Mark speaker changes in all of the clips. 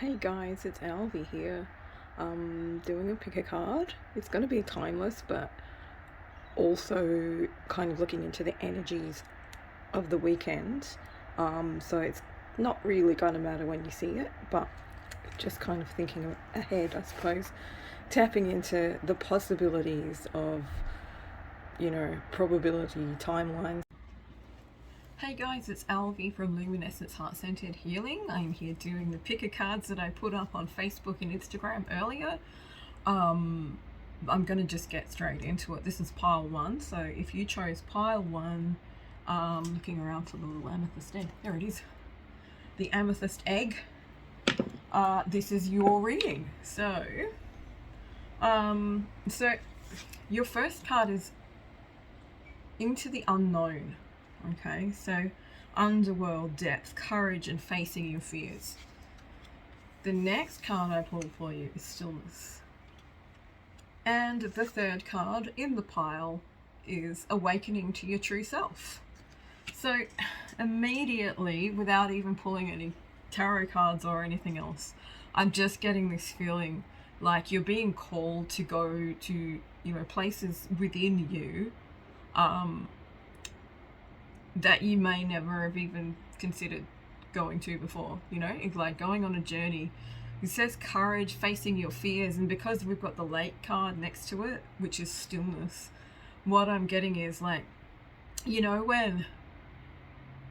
Speaker 1: Hey guys, it's Alvy here. Doing a pick a card. It's going to be timeless, but also kind of looking into the energies of the weekend. So it's not really going to matter when you see it, but just kind of thinking ahead, I suppose. Tapping into the possibilities of, probability timelines. Hey guys, it's Alvy from Luminescence Heart Centered Healing. I'm here doing the picker cards that I put up on Facebook and Instagram earlier. I'm going to just get straight into it. This is pile one, so if you chose pile one, looking around for the little amethyst egg, there it is, the amethyst egg, this is your reading. So your first card is Into the Unknown. Okay, so underworld, depth, courage, and facing your fears. The next card I pulled for you is stillness. And the third card in the pile is awakening to your true self. So immediately, without even pulling any tarot cards or anything else, I'm just getting this feeling like you're being called to go to, places within you, that you may never have even considered going to before. It's like going on a journey. It says courage, facing your fears, and because we've got the lake card next to it, which is stillness, what I'm getting is like, when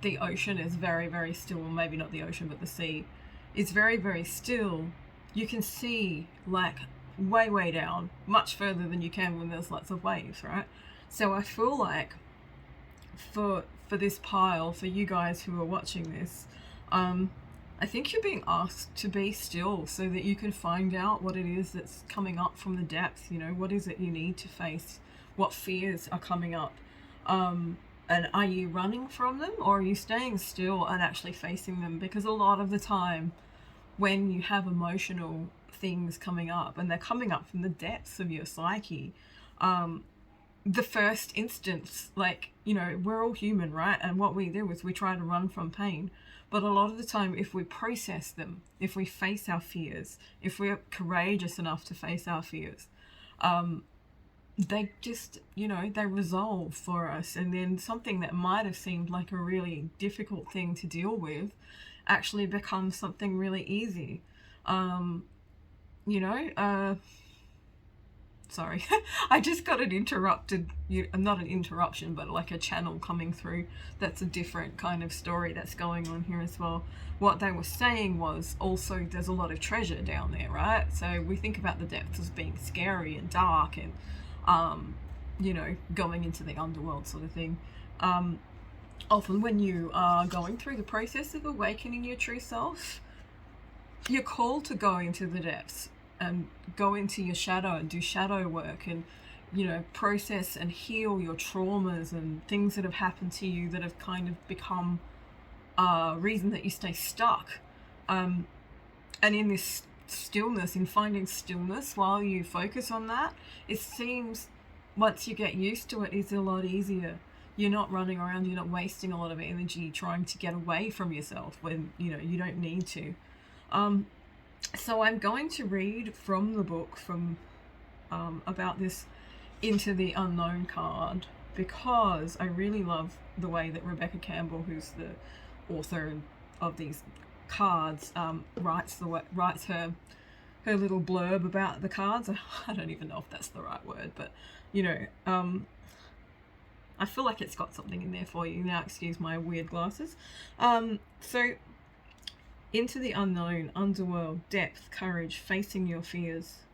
Speaker 1: the ocean is very, very still, or maybe not the ocean, but the sea is very, very still, you can see like way, way down, much further than you can when there's lots of waves, right? So I feel like for this pile, for you guys who are watching this, I think you're being asked to be still so that you can find out what it is that's coming up from the depths. What is it you need to face? What fears are coming up? And are you running from them, or are you staying still and actually facing them? Because a lot of the time when you have emotional things coming up, and they're coming up from the depths of your psyche, the first instance, we're all human, right? And what we do is we try to run from pain. But a lot of the time, if we process them, if we face our fears, if we're courageous enough to face our fears, they just, they resolve for us. And then something that might have seemed like a really difficult thing to deal with actually becomes something really easy. Sorry, I just got an interrupted, not an interruption, but like a channel coming through. That's a different kind of story that's going on here as well. What they were saying was also there's a lot of treasure down there, right? So we think about the depths as being scary and dark and, going into the underworld sort of thing. Often when you are going through the process of awakening your true self, you're called to go into the depths and go into your shadow and do shadow work and, process and heal your traumas and things that have happened to you that have kind of become a reason that you stay stuck. And in this stillness, in finding stillness while you focus on that, it seems once you get used to it, it's a lot easier. You're not running around, you're not wasting a lot of energy trying to get away from yourself when, you don't need to. So I'm going to read from the book about this Into the Unknown card, because I really love the way that Rebecca Campbell, who's the author of these cards, writes her little blurb about the cards. I don't even know if that's the right word, but I feel like it's got something in there for you. Now excuse my weird glasses. So Into the Unknown, underworld, depth, courage, facing your fears.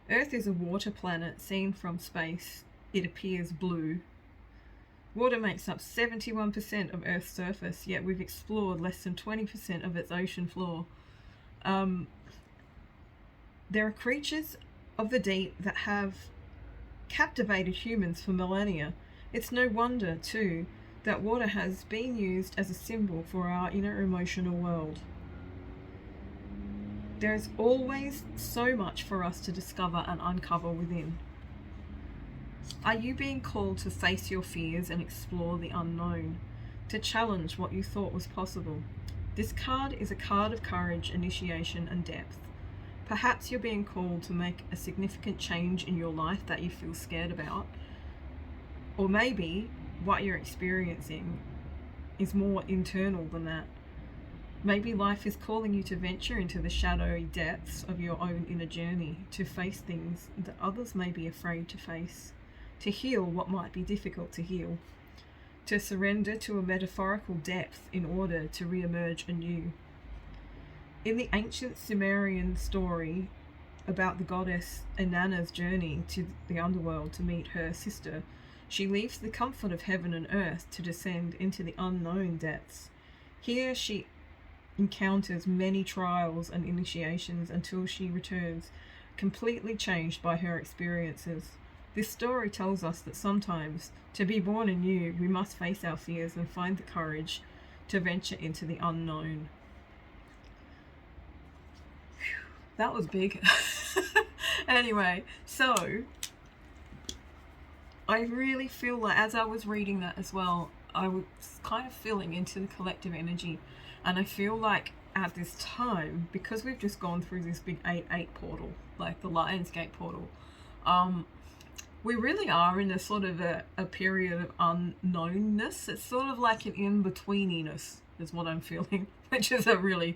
Speaker 1: Earth is a water planet seen from space. It appears blue. Water makes up 71% of Earth's surface, yet we've explored less than 20% of its ocean floor. There are creatures of the deep that have captivated humans for millennia. It's no wonder, too, that water has been used as a symbol for our inner emotional world. There's always so much for us to discover and uncover within. Are you being called to face your fears and explore the unknown, to challenge what you thought was possible? This card is a card of courage, initiation, and depth. Perhaps you're being called to make a significant change in your life that you feel scared about. Or maybe what you're experiencing is more internal than that. Maybe life is calling you to venture into the shadowy depths of your own inner journey, to face things that others may be afraid to face, to heal what might be difficult to heal, to surrender to a metaphorical depth in order to re-emerge anew. In the ancient Sumerian story about the goddess Inanna's journey to the underworld to meet her sister, she leaves the comfort of heaven and earth to descend into the unknown depths. Here she encounters many trials and initiations until she returns completely changed by her experiences. This story tells us that sometimes, to be born anew, we must face our fears and find the courage to venture into the unknown. Whew, that was big. Anyway, so I really feel like, as I was reading that as well, I was kind of feeling into the collective energy. And I feel like at this time, because we've just gone through this big 8-8 portal, like the Lionsgate portal, we really are in a sort of a period of unknownness. It's sort of like an in-betweeniness is what I'm feeling, which is a really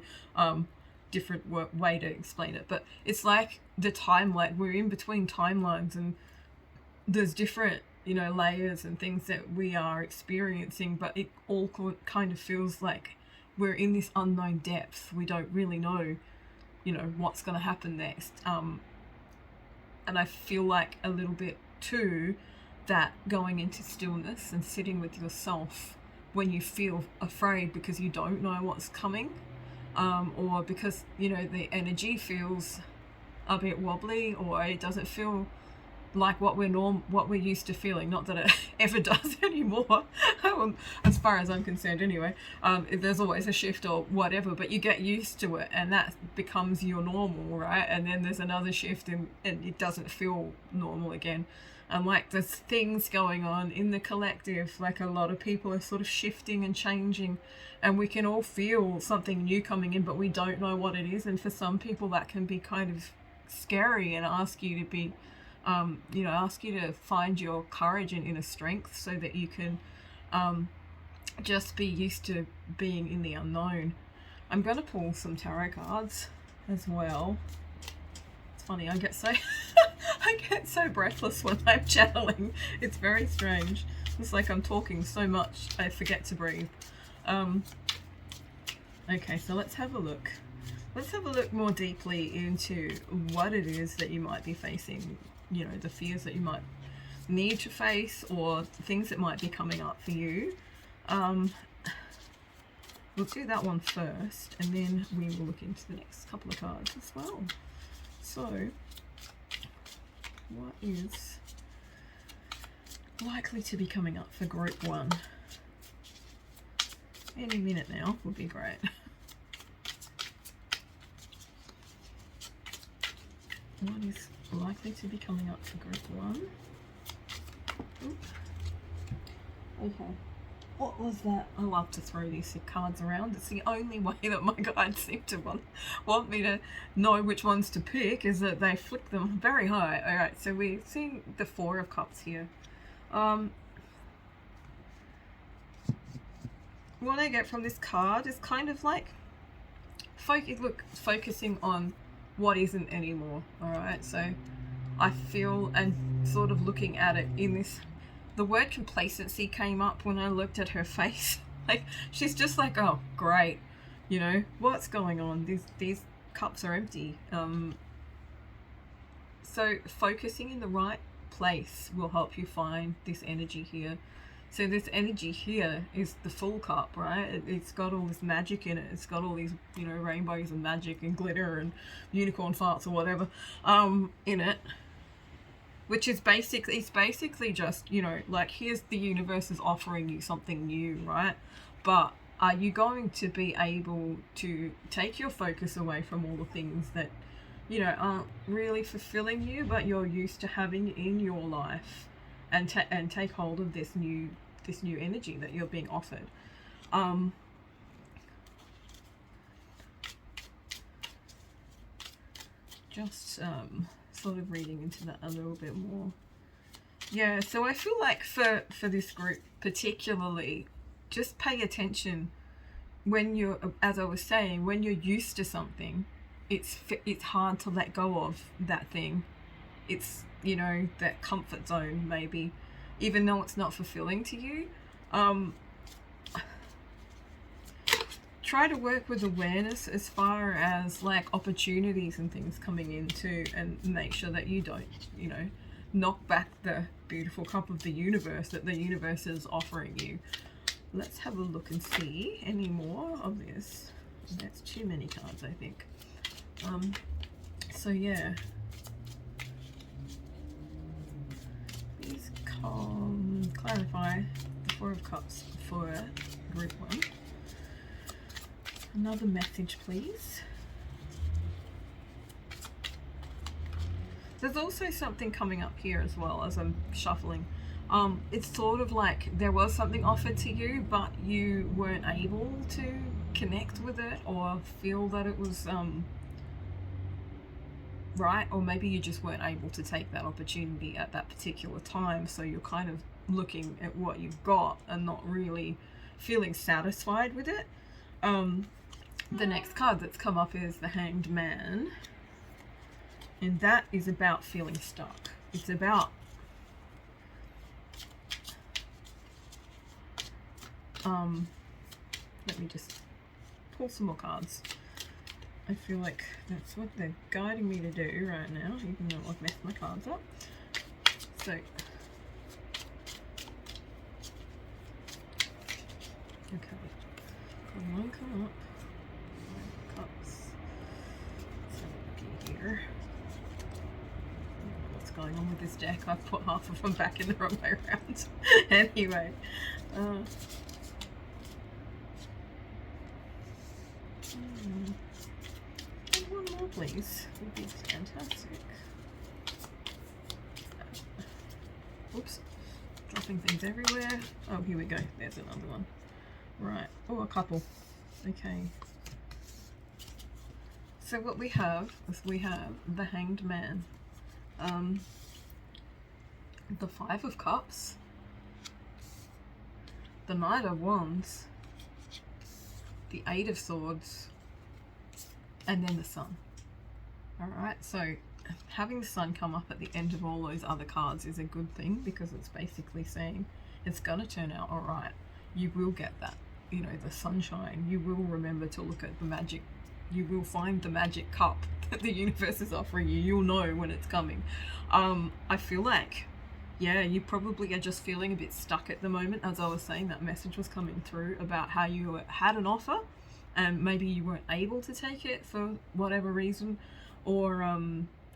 Speaker 1: different way to explain it. But it's like the timeline, we're in between timelines, and there's different, layers and things that we are experiencing, but it all kind of feels like we're in this unknown depth. We don't really know, what's going to happen next. And I feel like a little bit too that going into stillness and sitting with yourself when you feel afraid because you don't know what's coming, or because, the energy feels a bit wobbly, or it doesn't feel like what we're used to feeling. Not that it ever does anymore, as far as I'm concerned anyway. There's always a shift or whatever, but you get used to it and that becomes your normal, right? And then there's another shift and it doesn't feel normal again. And like there's things going on in the collective, like a lot of people are sort of shifting and changing, and we can all feel something new coming in, but we don't know what it is. And for some people that can be kind of scary and ask you to be ask you to find your courage and inner strength so that you can just be used to being in the unknown. I'm going to pull some tarot cards as well. It's funny, I get so breathless when I'm channeling. It's very strange. It's like I'm talking so much I forget to breathe. Okay, so let's have a look. Let's have a look more deeply into what it is that you might be facing, the fears that you might need to face, or things that might be coming up for you. We'll do that one first, and then we will look into the next couple of cards as well. So, what is likely to be coming up for group 1? Any minute now would be great. What is likely to be coming up for group 1? Oops. Okay. What was that? I love to throw these cards around. It's the only way that my guides seem to want me to know which ones to pick, is that they flick them very high. Alright, so we're seeing the 4 of Cups here. What I get from this card is kind of like focusing on what isn't anymore. Alright, so I feel, and sort of looking at it in this, the word complacency came up when I looked at her face. Like, she's just like, oh great, what's going on? These cups are empty. So focusing in the right place will help you find this energy here. So this energy here is the Full Cup, right? It's got all this magic in it. It's got all these, rainbows and magic and glitter and unicorn farts or whatever in it. Which is basically just, like, here's the universe is offering you something new, right? But are you going to be able to take your focus away from all the things that, aren't really fulfilling you, but you're used to having in your life, and take hold of this new energy that you're being offered? just sort of reading into that a little bit more. Yeah, so I feel like for this group particularly, just pay attention when you're, as I was saying, when you're used to something, it's hard to let go of that thing. It's, you know, that comfort zone maybe, even though it's not fulfilling to you. Try to work with awareness as far as like opportunities and things coming in too, and make sure that you don't, you know, knock back the beautiful cup of the universe that the universe is offering you. Let's have a look and see any more of this. That's too many cards, I think. So yeah, please clarify the Four of Cups for group 1. Another message, please. There's also something coming up here as well as I'm shuffling. It's sort of like there was something offered to you, but you weren't able to connect with it or feel that it was right, or maybe you just weren't able to take that opportunity at that particular time, so you're kind of looking at what you've got and not really feeling satisfied with it. The next card that's come up is the Hanged Man, and that is about feeling stuck. It's about let me just pull some more cards. I feel like that's what they're guiding me to do right now, even though I've messed my cards up. So, okay, come on, come up. Cups. Let's have a look in here. What's going on with this deck? I've put half of them back in the wrong way around. Anyway, one more, please. Would be fantastic. Oops, dropping things everywhere. Oh, here we go. There's another one. Right. Oh, a couple. Okay. So what we have is we have the Hanged Man, the Five of Cups, the Knight of Wands, the Eight of Swords, and then the Sun. Alright, so having the Sun come up at the end of all those other cards is a good thing, because it's basically saying it's going to turn out alright. You will get that, you know, the sunshine. You will remember to look at the magic. You will find the magic cup that the universe is offering you. You'll know when it's coming. I feel like, yeah, you probably are just feeling a bit stuck at the moment. As I was saying, that message was coming through about how you had an offer and maybe you weren't able to take it for whatever reason, or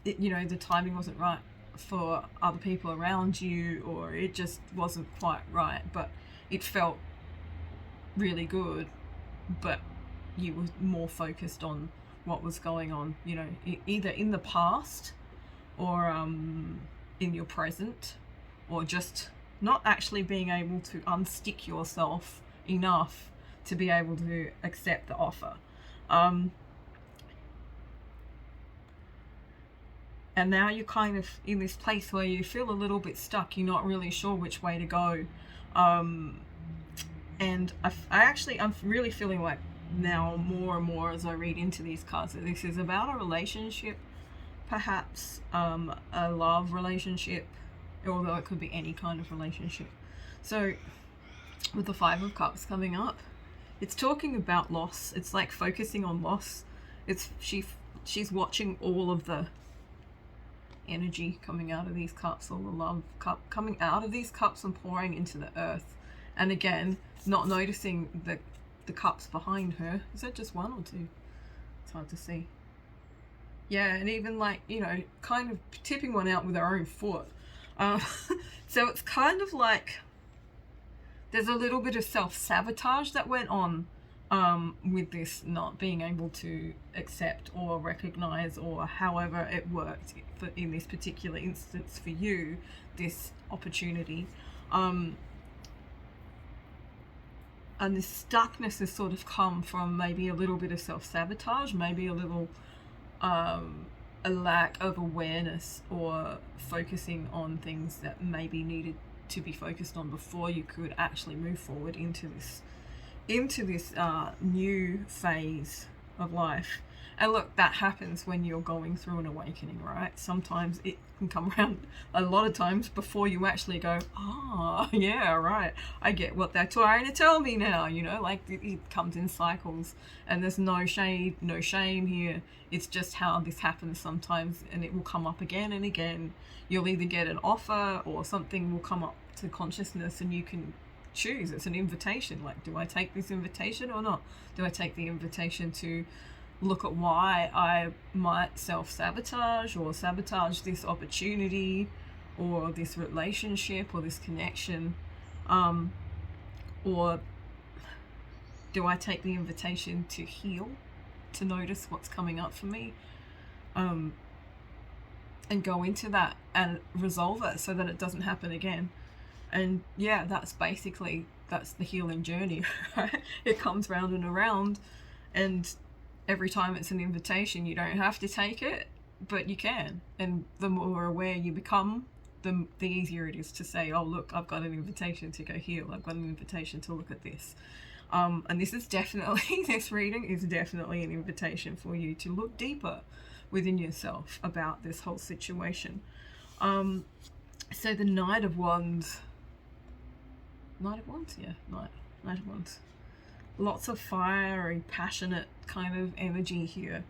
Speaker 1: you know, the timing wasn't right for other people around you, or it just wasn't quite right, but it felt really good, but you were more focused on what was going on, you know, either in the past or in your present, or just not actually being able to unstick yourself enough to be able to accept the offer. And now you're kind of in this place where you feel a little bit stuck. You're not really sure which way to go. And I'm really feeling like now more and more as I read into these cards that this is about a relationship, perhaps a love relationship, although it could be any kind of relationship. So with the Five of Cups coming up, it's talking about loss. It's like focusing on loss. It's she's watching all of the energy coming out of these cups, all the love cup coming out of these cups and pouring into the earth. And again, not noticing the cups behind her. Is that just one or two? It's hard to see. Yeah, and even like, you know, kind of tipping one out with her own foot. So it's kind of like there's a little bit of self-sabotage that went on with this not being able to accept or recognize, or however it worked for, in this particular instance for you, this opportunity. And this stuckness has sort of come from maybe a little bit of self-sabotage, maybe a little a lack of awareness or focusing on things that maybe needed to be focused on before you could actually move forward into this new phase of life. And look, that happens when you're going through an awakening, right? Sometimes it can come around a lot of times before you actually go, yeah, right, I get what they're trying to tell me now, like it comes in cycles, and there's no shame here. It's just how this happens sometimes, and it will come up again and again. You'll either get an offer or something will come up to consciousness, and you can choose. It's an invitation. Like, do I take this invitation or not? Do I take the invitation to look at why I might self-sabotage or sabotage this opportunity or this relationship or this connection, or do I take the invitation to heal, to notice what's coming up for me, and go into that and resolve it so that it doesn't happen again? And yeah, that's the healing journey, right? It comes round and around, and every time it's an invitation. You don't have to take it, but you can. And the more aware you become, the easier it is to say, oh, look, I've got an invitation to go heal. I've got an invitation to look at this. And this reading is definitely an invitation for you to look deeper within yourself about this whole situation. So the Knight of Wands. Knight of Wands? Yeah, Knight of Wands. Lots of fiery, passionate kind of energy here.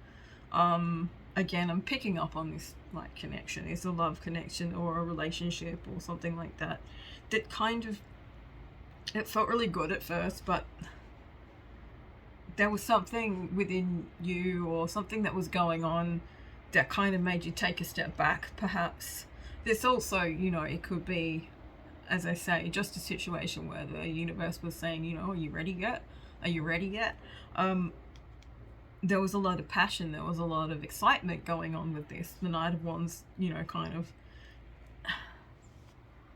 Speaker 1: Again, I'm picking up on this like connection. It's a love connection or a relationship or something like that. That kind of, it felt really good at first, but there was something within you or something that was going on that kind of made you take a step back, perhaps. There's also, it could be, as I say, just a situation where the universe was saying, are you ready yet? Are you ready yet? There was a lot of passion. There was a lot of excitement going on with this. The Knight of Wands, kind of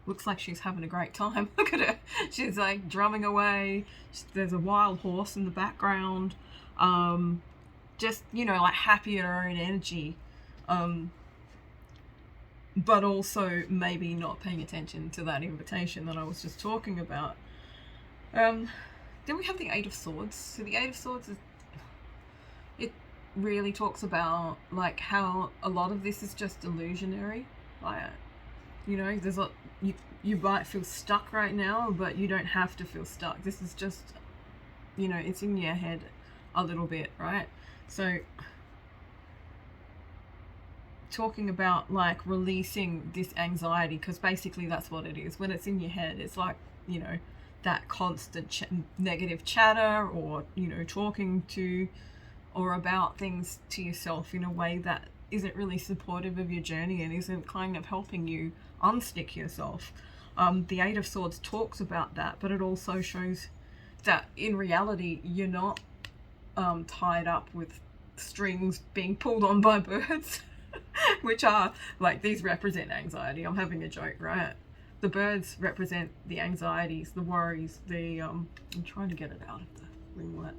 Speaker 1: looks like she's having a great time. Look at her. She's like drumming away. There's a wild horse in the background. Just, like happy in her own energy. But also maybe not paying attention to that invitation that I was just talking about. Then we have the Eight of Swords. So the Eight of Swords it really talks about like how a lot of this is just illusionary. Like, there's you might feel stuck right now, but you don't have to feel stuck. This is just, it's in your head a little bit, right? So talking about like releasing this anxiety, because basically that's what it is. When it's in your head, it's like, that constant negative chatter, or talking to or about things to yourself in a way that isn't really supportive of your journey and isn't kind of helping you unstick yourself. The Eight of Swords talks about that, but it also shows that in reality you're not tied up with strings being pulled on by birds which are like, these represent anxiety. I'm having a joke, right? The birds represent the anxieties, the worries, I'm trying to get it out of the ringlet,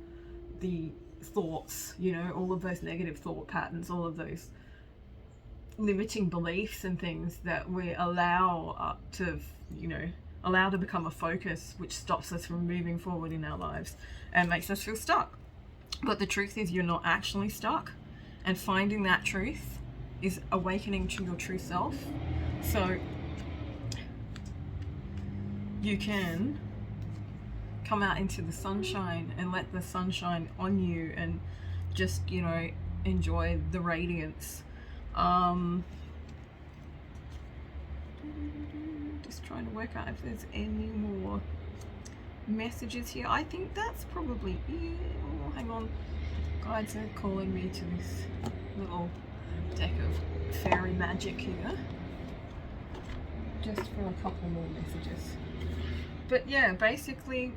Speaker 1: the thoughts, all of those negative thought patterns, all of those limiting beliefs and things that we allow to become a focus, which stops us from moving forward in our lives and makes us feel stuck. But the truth is, you're not actually stuck, and finding that truth is awakening to your true self. So you can come out into the sunshine and let the sunshine on you and just, enjoy the radiance. Just trying to work out if there's any more messages here. I think that's probably it. Oh, hang on. Guides are calling me to this little deck of fairy magic here. Just for a couple more messages. But yeah, basically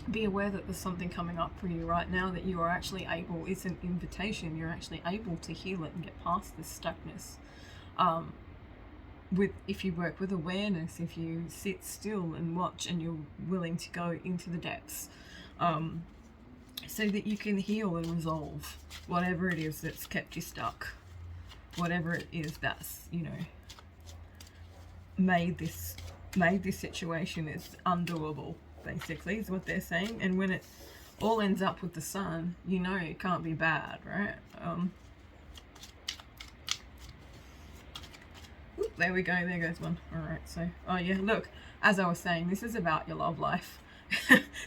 Speaker 1: be aware that there's something coming up for you right now that you are actually able, it's an invitation, you're actually able to heal it and get past this stuckness. If you work with awareness, if you sit still and watch and you're willing to go into the depths, so that you can heal and resolve whatever it is that's kept you stuck. whatever it is that's, you know, made this situation is undoable, basically, is what they're saying. And when it all ends up with the Sun, you know it can't be bad, right? There we go, there goes one. All right, so, oh yeah, look, as I was saying, this is about your love life.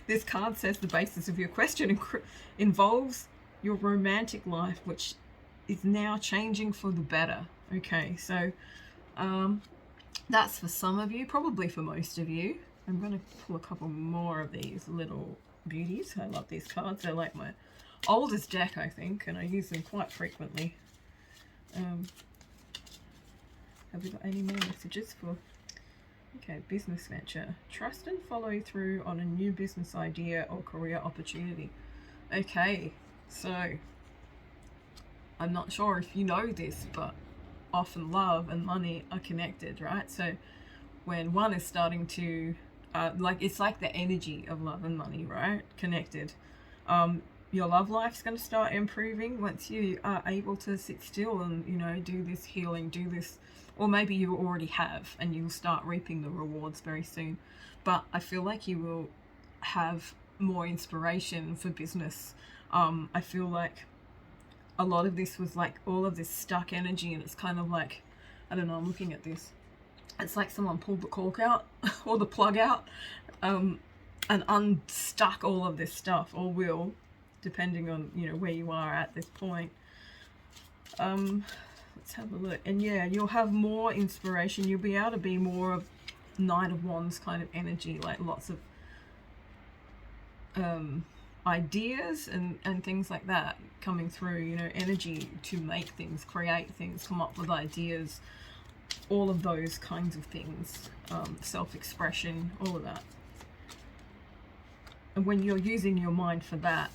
Speaker 1: This card says the basis of your question involves your romantic life, which is now changing for the better. Okay, so that's for some of you, probably for most of you. I'm going to pull a couple more of these little beauties. I love these cards. They're like my oldest deck, I think, and I use them quite frequently. Have we got any more messages for... Okay, business venture. Trust and follow through on a new business idea or career opportunity. Okay, so I'm not sure if you know this, but often love and money are connected, right? So when one is starting to it's like the energy of love and money, right? Connected. Your love life's going to start improving once you are able to sit still and, you know, do this healing, do this, or maybe you already have and you'll start reaping the rewards very soon. But I feel like you will have more inspiration for business. I feel like a lot of this was like all of this stuck energy, and it's kind of like, I don't know, I'm looking at this. It's like someone pulled the cork out or the plug out and unstuck all of this stuff, or will, depending on, you know, where you are at this point. Let's have a look. And yeah, you'll have more inspiration. You'll be able to be more of Knight of Wands kind of energy, like lots of ideas and things like that coming through, you know, energy to make things, create things, come up with ideas, all of those kinds of things, self-expression, all of that. And when you're using your mind for that,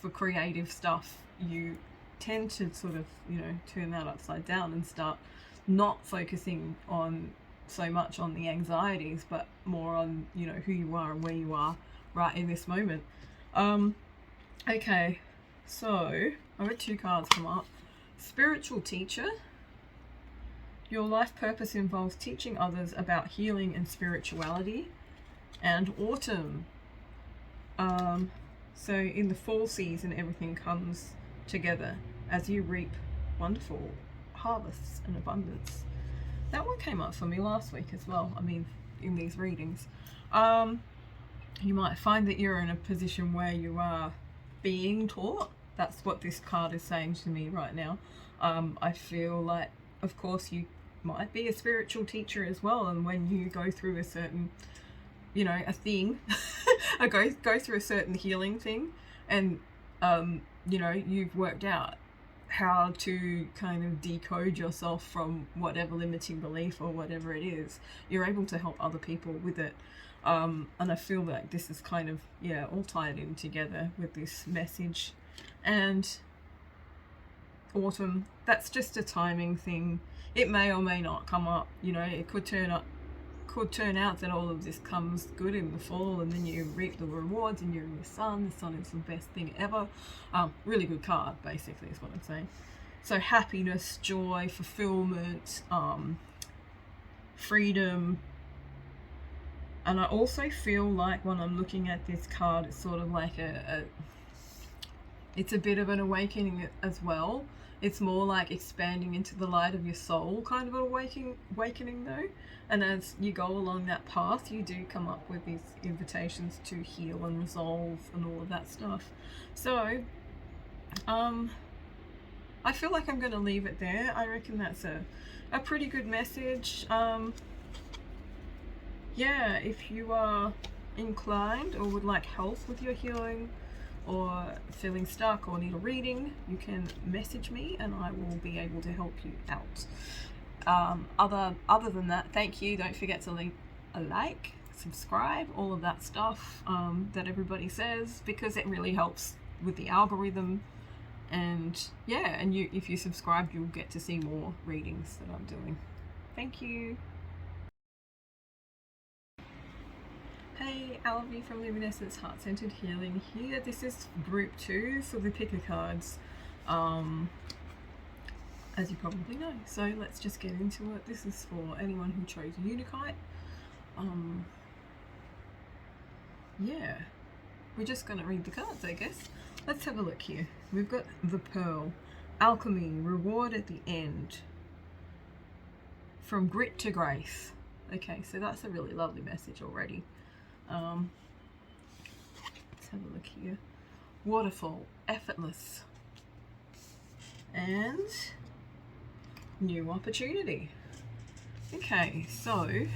Speaker 1: for creative stuff, you tend to sort of, you know, turn that upside down and start not focusing on so much on the anxieties, but more on, you know, who you are and where you are right in this moment. Okay, so I had 2 cards come up. Spiritual teacher. Your life purpose involves teaching others about healing and spirituality. And autumn. So in the fall season, everything comes together as you reap wonderful harvests and abundance. That one came up for me last week as well. I mean, in these readings. You might find that you're in a position where you are being taught. That's what this card is saying to me right now. I feel like, of course, you might be a spiritual teacher as well, and when you go through a certain, you know, a thing, go through a certain healing thing, and you know, you've worked out how to kind of decode yourself from whatever limiting belief or whatever it is, you're able to help other people with it. And I feel like this is kind of, yeah, all tied in together with this message. And autumn, that's just a timing thing. It may or may not come up, you know, it could turn out that all of this comes good in the fall, and then you reap the rewards and you're in the sun. The sun is the best thing ever. Really good card, basically, is what I'm saying. So happiness, joy, fulfillment, freedom. And I also feel like when I'm looking at this card, it's sort of like it's a bit of an awakening as well. It's more like expanding into the light of your soul, kind of an awakening though. And as you go along that path, you do come up with these invitations to heal and resolve and all of that stuff. So, I feel like I'm going to leave it there. I reckon that's a pretty good message. Yeah, if you are inclined or would like help with your healing, or feeling stuck or need a reading, you can message me and I will be able to help you out. Other than that, thank you. Don't forget to leave a like, subscribe, all of that stuff that everybody says, because it really helps with the algorithm. And yeah, and if you subscribe, you'll get to see more readings that I'm doing. Thank you. Hey, Alvi from Luminescence Heart-Centered Healing here. This is group 2 for the picker cards. as you probably know. So let's just get into it. This is for anyone who chose Unakite. Yeah, we're just going to read the cards, I guess. Let's have a look here. We've got the Pearl, Alchemy, Reward at the End, From Grit to Grace. Okay, so that's a really lovely message already. Let's have a look here. Waterfall, Effortless, and New Opportunity. Okay, so let's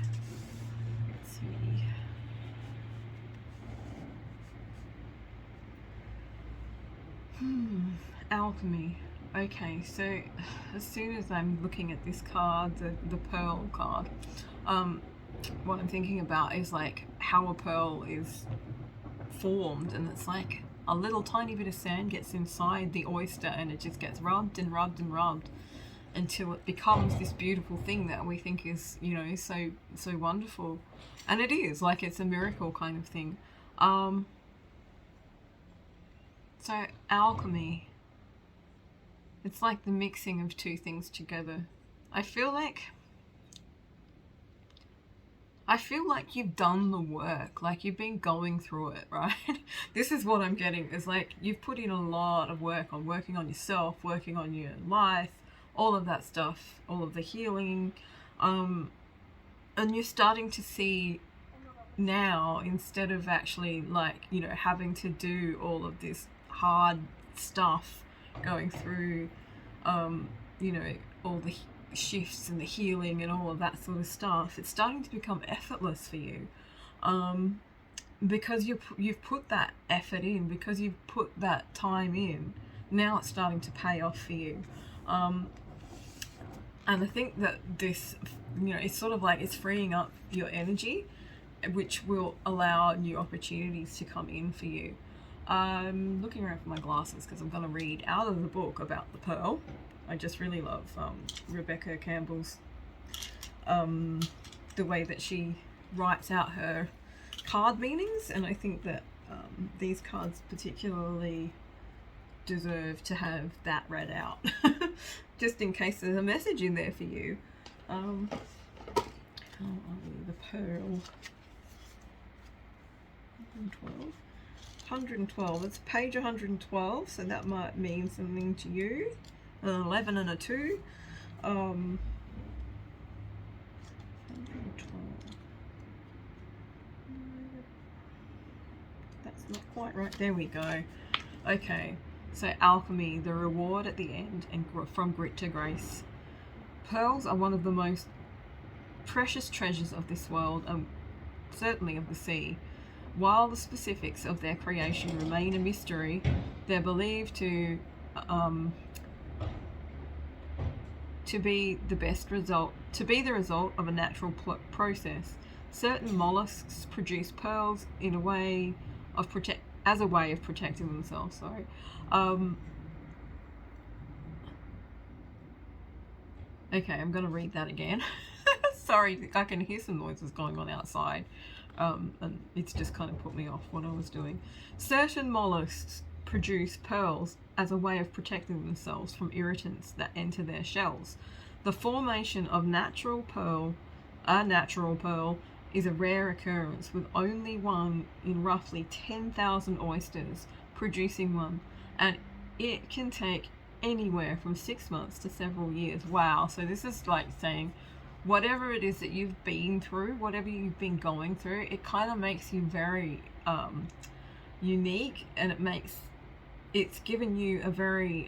Speaker 1: see. Alchemy. Okay, so as soon as I'm looking at this card, the Pearl card, what I'm thinking about is like how a pearl is formed, and it's like a little tiny bit of sand gets inside the oyster and it just gets rubbed and rubbed and rubbed until it becomes this beautiful thing that we think is, you know, so wonderful. And it is, like, it's a miracle kind of thing. So alchemy, it's like the mixing of two things together. I feel like you've done the work, like you've been going through it, right? This is what I'm getting, is like you've put in a lot of work on working on yourself, working on your life, all of that stuff, all of the healing, and you're starting to see now, instead of actually, like, you know, having to do all of this hard stuff, going through, you know, all the shifts and the healing and all of that sort of stuff, it's starting to become effortless for you, because you've put that effort in, because you've put that time in. Now it's starting to pay off for you, and I think that this, you know, it's sort of like it's freeing up your energy, which will allow new opportunities to come in for you. I'm looking around for my glasses because I'm going to read out of the book about the Pearl. I just really love Rebecca Campbell's, the way that she writes out her card meanings, and I think that these cards particularly deserve to have that read out, just in case there's a message in there for you. How are we? The Pearl. 112. 112. It's page 112, so that might mean something to you. An 11 and a 2. 112. That's not quite right. There we go. Okay, so alchemy, the reward at the end, and from grit to grace. Pearls are one of the most precious treasures of this world, and certainly of the sea. While the specifics of their creation remain a mystery, they're believed to be the result of a natural process. Certain mollusks produce pearls in a way of as a way of protecting themselves. Sorry. Okay, I'm going to read that again. Sorry, I can hear some noises going on outside. And it's just kind of put me off what I was doing. Certain mollusks produce pearls as a way of protecting themselves from irritants that enter their shells. The formation of a natural pearl, is a rare occurrence, with only one in roughly 10,000 oysters producing one, and it can take anywhere from 6 months to several years. Wow, so this is like saying, whatever it is that you've been through, whatever you've been going through, it kind of makes you very unique, and it's given you a very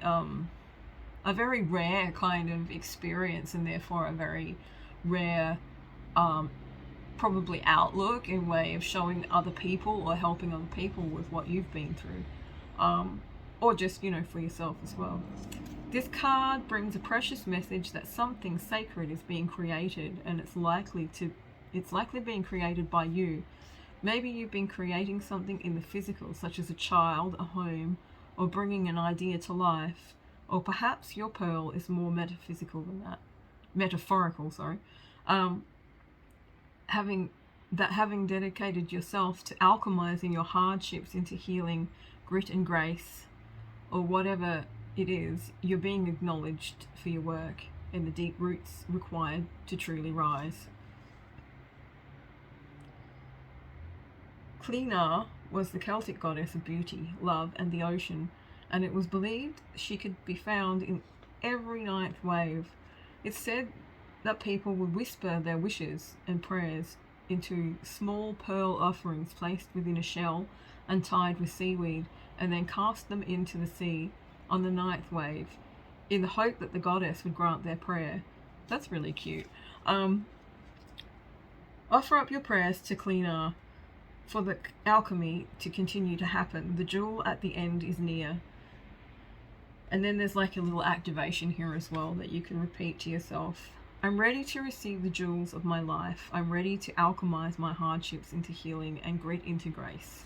Speaker 1: rare kind of experience, and therefore a very rare probably outlook in way of showing other people or helping other people with what you've been through, or just, you know, for yourself as well. This card brings a precious message that something sacred is being created, and it's likely being created by you. Maybe you've been creating something in the physical, such as a child, a home, or bringing an idea to life. Or perhaps your pearl is more metaphorical, sorry. Having dedicated yourself to alchemizing your hardships into healing, grit and grace, or whatever it is, you're being acknowledged for your work and the deep roots required to truly rise. Clinar was the Celtic goddess of beauty, love, and the ocean, and it was believed she could be found in every ninth wave. It's said that people would whisper their wishes and prayers into small pearl offerings placed within a shell and tied with seaweed, and then cast them into the sea on the ninth wave in the hope that the goddess would grant their prayer. That's really cute. Offer up your prayers to Clinar for the alchemy to continue to happen. The jewel at the end is near. And then there's like a little activation here as well that you can repeat to yourself. I'm ready to receive the jewels of my life. I'm ready to alchemize my hardships into healing and grit into grace.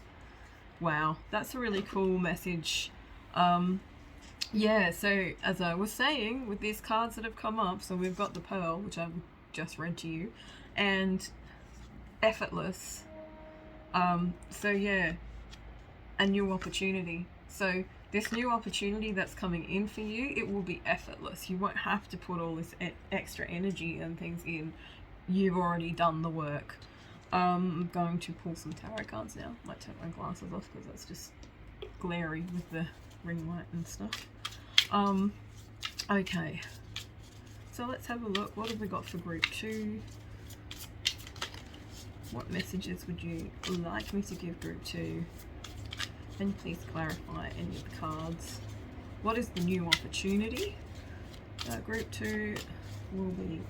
Speaker 1: Wow, that's a really cool message. Yeah, so as I was saying, with these cards that have come up, so we've got the Pearl, which I've just read to you, and Effortless. So yeah, a new opportunity. So this new opportunity that's coming in for you, it will be effortless. You won't have to put all this extra energy and things in. You've already done the work. I'm going to pull some tarot cards now. Might take my glasses off because that's just glary with the ring light and stuff. Okay. So let's have a look. What have we got for group 2? What messages would you like me to give group 2? Can you please clarify any of the cards? What is the new opportunity that group 2 will be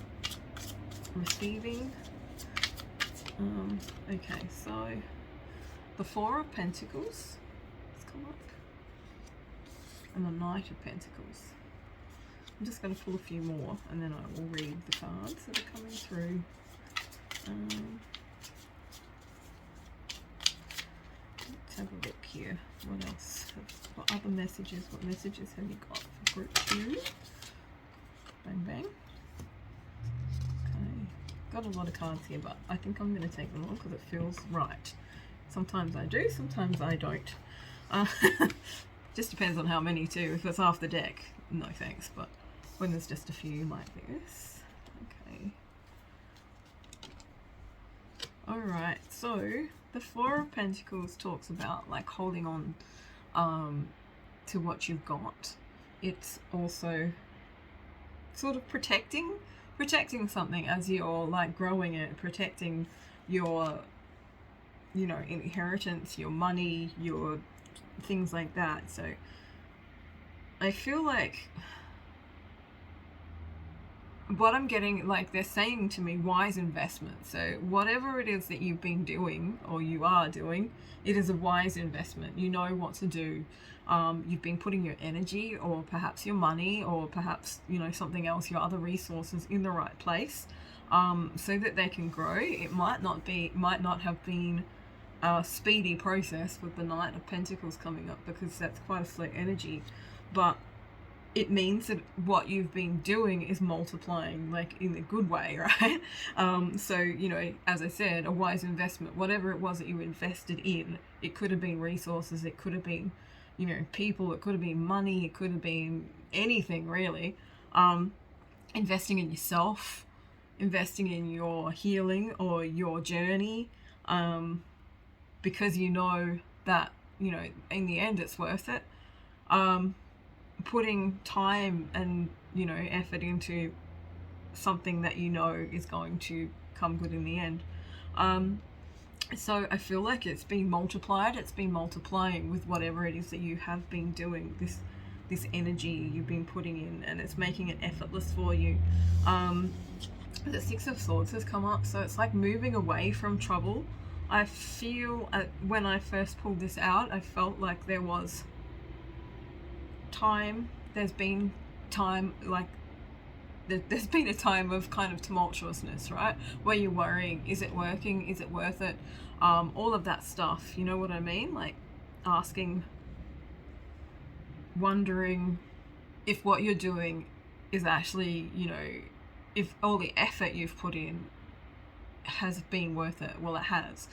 Speaker 1: receiving? Okay, so the Four of Pentacles has come up, and the Knight of Pentacles. I'm just going to pull a few more and then I will read the cards that are coming through. Let's have a look here. What else? What other messages? What messages have you got for group 2? Bang bang. Okay. Got a lot of cards here, but I think I'm going to take them all because it feels right. Sometimes I do, sometimes I don't. Just depends on how many too. If it's half the deck, no thanks. But when there's just a few like this. Okay. Alright, so the Four of Pentacles talks about like holding on to what you've got. It's also sort of protecting something as you're like growing it, protecting your, you know, inheritance, your money, your things like that. So I feel like what I'm getting, like they're saying to me, wise investment. So whatever it is that you've been doing or you are doing, it is a wise investment. You know what to do. You've been putting your energy or perhaps your money or perhaps, you know, something else, your other resources in the right place, so that they can grow. It might not have been a speedy process with the Knight of Pentacles coming up because that's quite a slow energy, but it means that what you've been doing is multiplying, like in a good way, right? So, you know, as I said, a wise investment, whatever it was that you invested in, it could have been resources, it could have been, you know, people, it could have been money, it could have been anything really. Investing in yourself, investing in your healing or your journey, because you know that, you know, in the end it's worth it. Putting time and, you know, effort into something that you know is going to come good in the end. So I feel like it's been multiplied. It's been multiplying with whatever it is that you have been doing, this energy you've been putting in, and it's making it effortless for you. The Six of Swords has come up, so it's like moving away from trouble. I feel when I first pulled this out, I felt like there was time, there's been time, like there's been a time of kind of tumultuousness, right, where you're worrying, is it working, is it worth it, all of that stuff, you know what I mean, like asking, wondering if what you're doing is actually, you know, if all the effort you've put in has been worth it. Well, it has.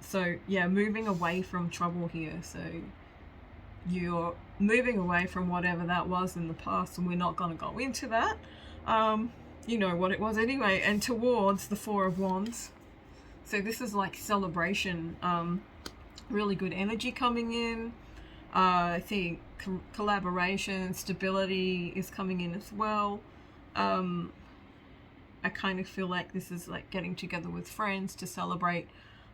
Speaker 1: So yeah, moving away from trouble here. So you're moving away from whatever that was in the past, and we're not going to go into that. You know what it was anyway, and towards the Four of Wands. So this is like celebration, really good energy coming in. I think collaboration, stability is coming in as well. I kind of feel like this is like getting together with friends to celebrate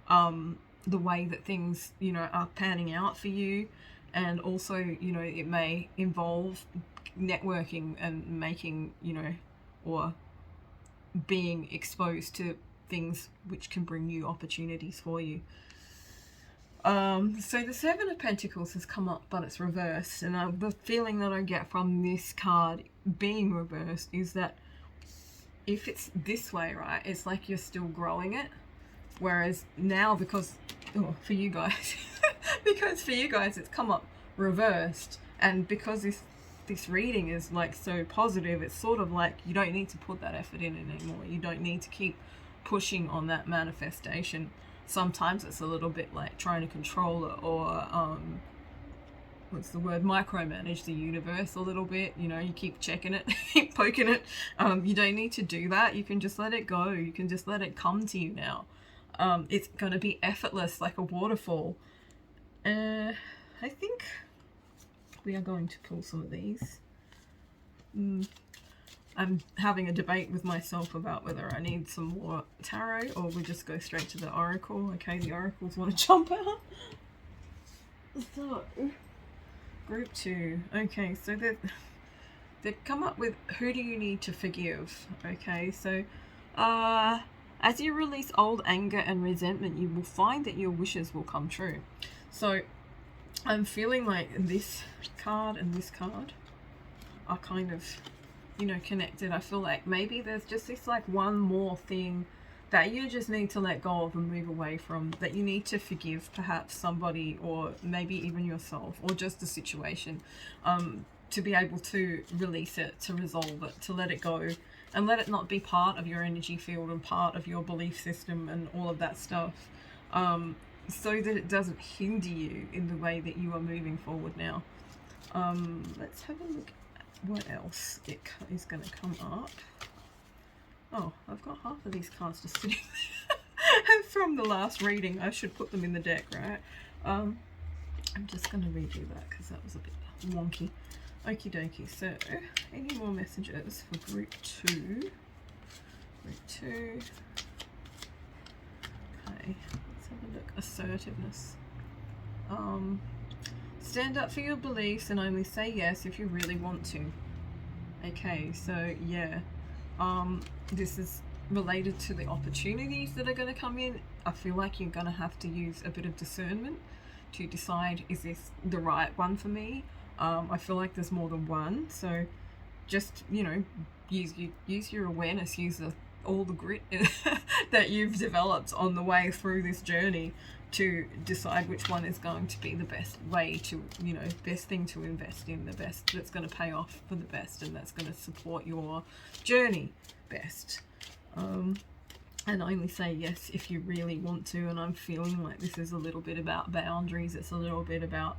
Speaker 1: the way that things, you know, are panning out for you. And also, you know, it may involve networking and making, you know, or being exposed to things which can bring new opportunities for you. So the Seven of Pentacles has come up, but it's reversed. And the feeling that I get from this card being reversed is that if it's this way, right, it's like you're still growing it. Whereas now, because, for you guys, because for you guys it's come up reversed, and because this reading is like so positive, it's sort of like you don't need to put that effort in anymore. You don't need to keep pushing on that manifestation. Sometimes it's a little bit like trying to control it, or what's the word, micromanage the universe a little bit. You know, you keep checking it, keep poking it. You don't need to do that. You can just let it go. You can just let it come to you now. It's going to be effortless, like a waterfall. I think we are going to pull some of these. I'm having a debate with myself about whether I need some more tarot or we just go straight to the oracle. Okay, the oracles want to jump out. So, group 2. Okay, so they've come up with, who do you need to forgive? Okay, so as you release old anger and resentment, you will find that your wishes will come true. So I'm feeling like this card and this card are kind of, you know, connected. I feel like maybe there's just this like one more thing that you just need to let go of and move away from, that you need to forgive perhaps somebody, or maybe even yourself, or just the situation, to be able to release it, to resolve it, to let it go, and let it not be part of your energy field and part of your belief system and all of that stuff, so that it doesn't hinder you in the way that you are moving forward now. Let's have a look at what else is going to come up. Oh, I've got half of these cards just sitting there from the last reading. I should put them in the deck, right? I'm just going to redo that because that was a bit wonky. Okie dokie. So, any more messages for group 2? Group 2. Okay, let's have a look. Assertiveness. Stand up for your beliefs and only say yes if you really want to. Okay, so yeah. This is related to the opportunities that are going to come in. I feel like you're going to have to use a bit of discernment to decide, is this the right one for me? I feel like there's more than one, so just, you know, use your awareness, use all the grit that you've developed on the way through this journey to decide which one is going to be the best way to, you know, best thing to invest in, the best that's going to pay off for the best, and that's going to support your journey best. And only say yes if you really want to. And I'm feeling like this is a little bit about boundaries. It's a little bit about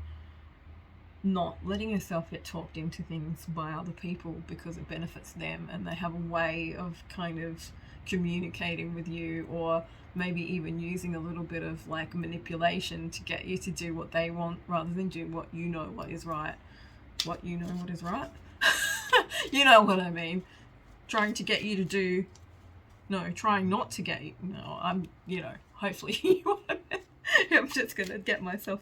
Speaker 1: not letting yourself get talked into things by other people because it benefits them, and they have a way of kind of communicating with you, or maybe even using a little bit of like manipulation to get you to do what they want rather than do what you know what is right. What you know what is right? You know what I mean. Trying to get you to do, no, trying not to get you, no, I'm, you know, hopefully you know what I mean. I'm just going to get myself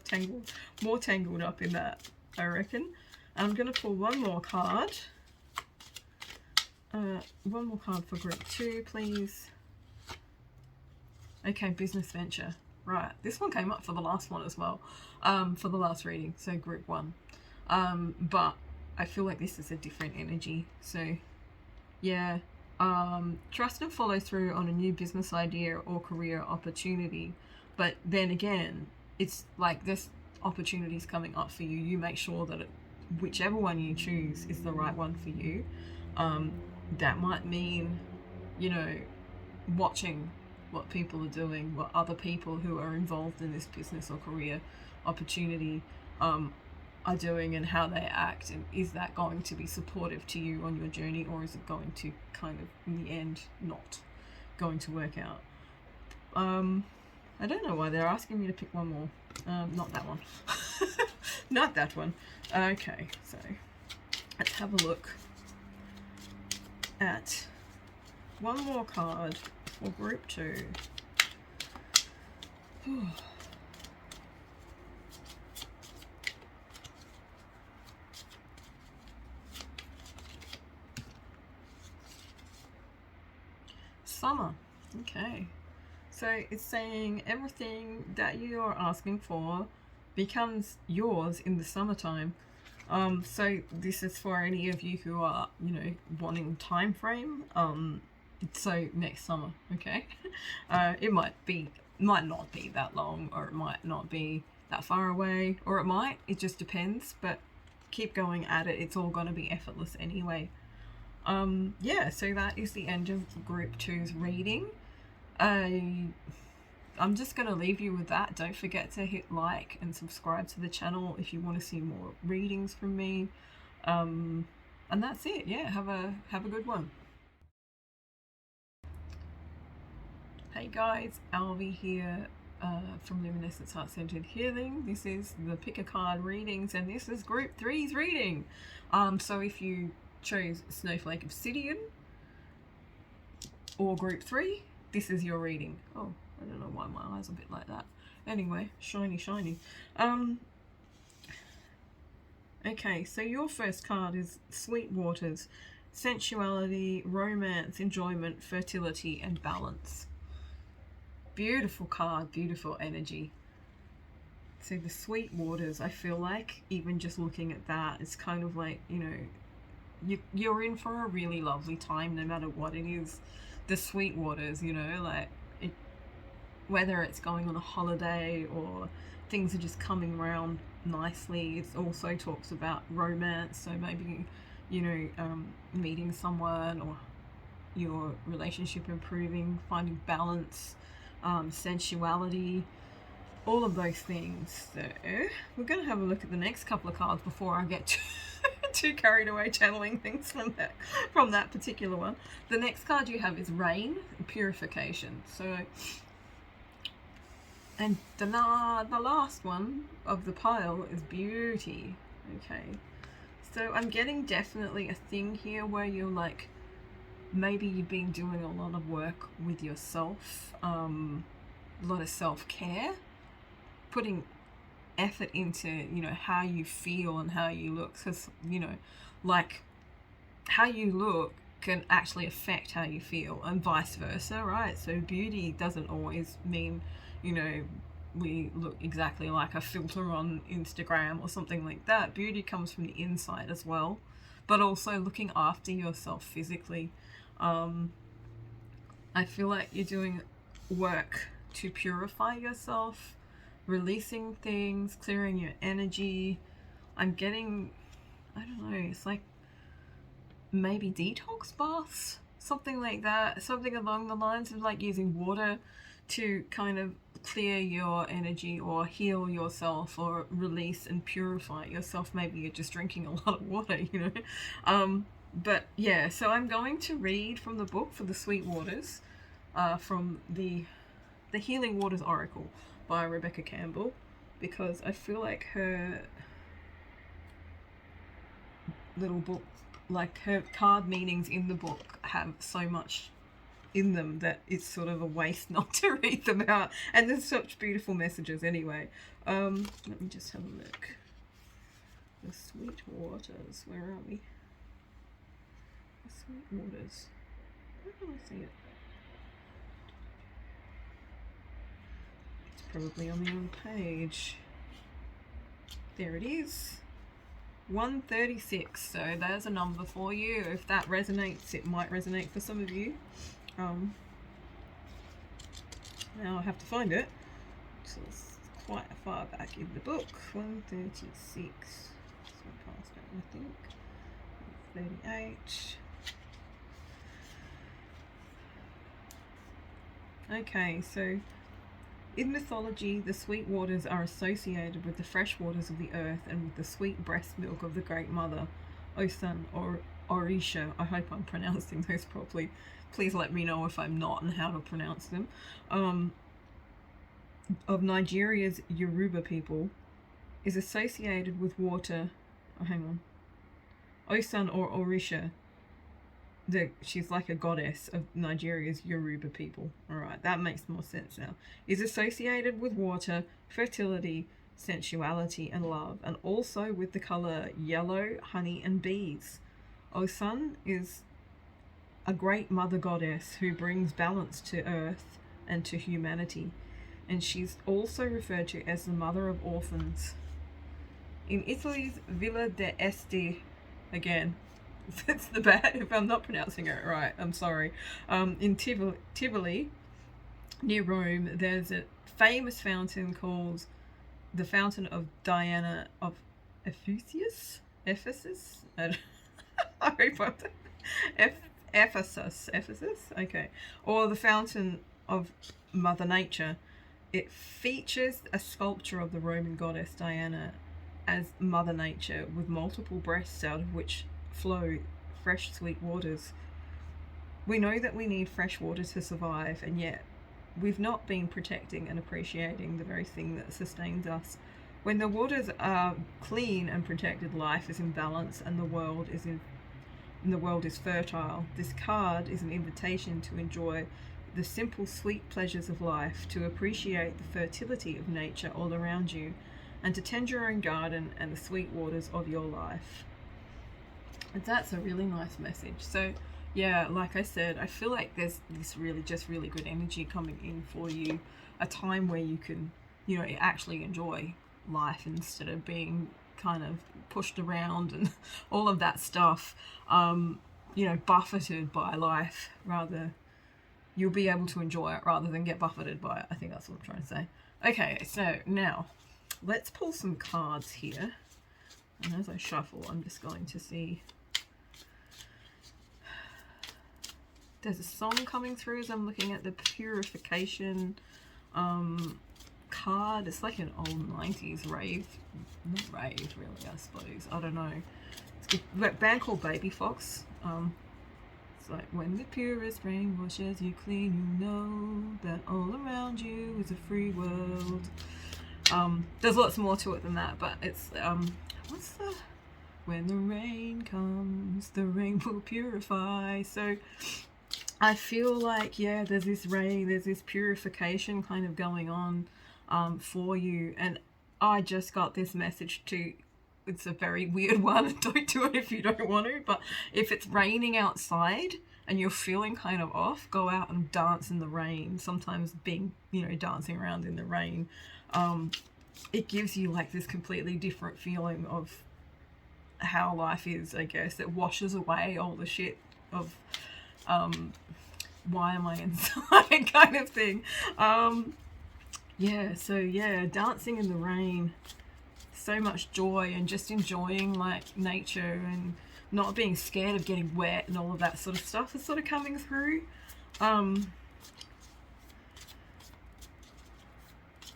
Speaker 1: more tangled up in that, I reckon. And I'm going to pull one more card. One more card for group 2, please. Okay, business venture. Right, this one came up for the last one as well, for the last reading, so group 1. But I feel like this is a different energy, so yeah. Trust and follow through on a new business idea or career opportunity. But then again, it's like this opportunities coming up for you. You make sure that whichever one you choose is the right one for you. That might mean, you know, watching what people are doing, what other people who are involved in this business or career opportunity are doing and how they act, and is that going to be supportive to you on your journey, or is it going to kind of in the end not going to work out? I don't know why they're asking me to pick one more. Not that one. Not that one. Okay, so let's have a look at one more card for group 2. Summer. Okay. So it's saying everything that you are asking for becomes yours in the summertime. So this is for any of you who are, you know, wanting time frame. So next summer, okay? It might not be that long, or it might not be that far away, or it might. It just depends. But keep going at it. It's all going to be effortless anyway. Yeah. So that is the end of Group 2's reading. I'm just going to leave you with that. Don't forget to hit like and subscribe to the channel if you want to see more readings from me. And that's it. Yeah, have a good one. Hey guys, Alvi here from Luminescence Heart Centered Healing. This is the Pick a Card readings, and this is Group 3's reading. So if you chose Snowflake Obsidian or Group 3, this is your reading. Oh, I don't know why my eyes are a bit like that. Anyway, shiny. Okay, so your first card is Sweet Waters. Sensuality, romance, enjoyment, fertility, and balance. Beautiful card, beautiful energy. So the Sweet Waters, I feel like even just looking at that, it's kind of like, you know, you're in for a really lovely time no matter what it is. The Sweet Waters, you know, like whether it's going on a holiday or things are just coming around nicely. It also talks about romance, so maybe, you know, meeting someone or your relationship improving, finding balance, sensuality, all of those things. So we're going to have a look at the next couple of cards before I get too carried away channeling things from that particular one. The next card you have is Rain, Purification. So, and the last one of the pile is Beauty. Okay, so I'm getting definitely a thing here where you're like, maybe you've been doing a lot of work with yourself, a lot of self-care, putting effort into, you know, how you feel and how you look, because, you know, like how you look can actually affect how you feel, and vice versa, right? So beauty doesn't always mean, you know, we look exactly like a filter on Instagram or something like that. Beauty comes from the inside as well, but also looking after yourself physically. I feel like you're doing work to purify yourself, releasing things, clearing your energy. I'm getting, I don't know, it's like maybe detox baths, something like that, something along the lines of like using water to kind of clear your energy or heal yourself or release and purify yourself. Maybe you're just drinking a lot of water, you know. But yeah, so I'm going to read from the book for the Sweet Waters, from the Healing Waters Oracle by Rebecca Campbell, because I feel like her little book, like her card meanings in the book, have so much in them that it's sort of a waste not to read them out, and there's such beautiful messages anyway. Let me just have a look. The Sweet Waters, where are we? The Sweet Waters, where can I see it? It's probably on the other page. There it is. 136. So there's a number for you. If that resonates, it might resonate for some of you. Now I have to find it. So it's quite far back in the book. 136. So past it, I think. 38. Okay, so In mythology, the sweet waters are associated with the fresh waters of the earth and with the sweet breast milk of the Great Mother, Osun or Orisha. I hope I'm pronouncing those properly. Please let me know if I'm not and how to pronounce them. Of Nigeria's Yoruba people, is associated with water. Oh, hang on. Osun or Orisha. She's like a goddess of Nigeria's Yoruba people. Alright, that makes more sense now. Is associated with water, fertility, sensuality, and love, and also with the colour yellow, honey, and bees. Osun is a great mother goddess who brings balance to earth and to humanity, and she's also referred to as the mother of orphans. In Italy's Villa d'Este, again, it's the bad if I'm not pronouncing it right, I'm sorry. In Tivoli, near Rome, there's a famous fountain called the Fountain of Diana of Ephesus? I hope I'm Ephesus? Okay. Or the Fountain of Mother Nature. It features a sculpture of the Roman goddess Diana as Mother Nature with multiple breasts out of which flow fresh sweet waters. We know that we need fresh water to survive, and yet we've not been protecting and appreciating the very thing that sustains us. When the waters are clean and protected, life is in balance and the world is fertile. This card is an invitation to enjoy the simple sweet pleasures of life, to appreciate the fertility of nature all around you, and to tend your own garden and the sweet waters of your life. And that's a really nice message. So yeah, like I said, I feel like there's this really good energy coming in for you, a time where you can, actually enjoy life instead of being kind of pushed around and all of that stuff, buffeted by life. Rather, you'll be able to enjoy it rather than get buffeted by it. I think that's what I'm trying to say. Okay, so now let's pull some cards here. And as I shuffle, I'm just going to see. There's a song coming through as I'm looking at the Purification card. It's like an old 90s rave. Not rave, really, I suppose. I don't know. It's a band called Baby Fox. It's like, when the purest rain washes you clean, you know that all around you is a free world. There's lots more to it than that, but it's, what's the... When the rain comes, the rain will purify. So I feel like, yeah, there's this rain, there's this purification kind of going on for you. And I just got this message too. It's a very weird one. Don't do it if you don't want to. But if it's raining outside and you're feeling kind of off, go out and dance in the rain. Sometimes being, dancing around in the rain, it gives you like this completely different feeling of how life is, I guess. It washes away all the shit of why am I inside kind of thing. Dancing in the rain, so much joy, and just enjoying like nature and not being scared of getting wet and all of that sort of stuff is sort of coming through.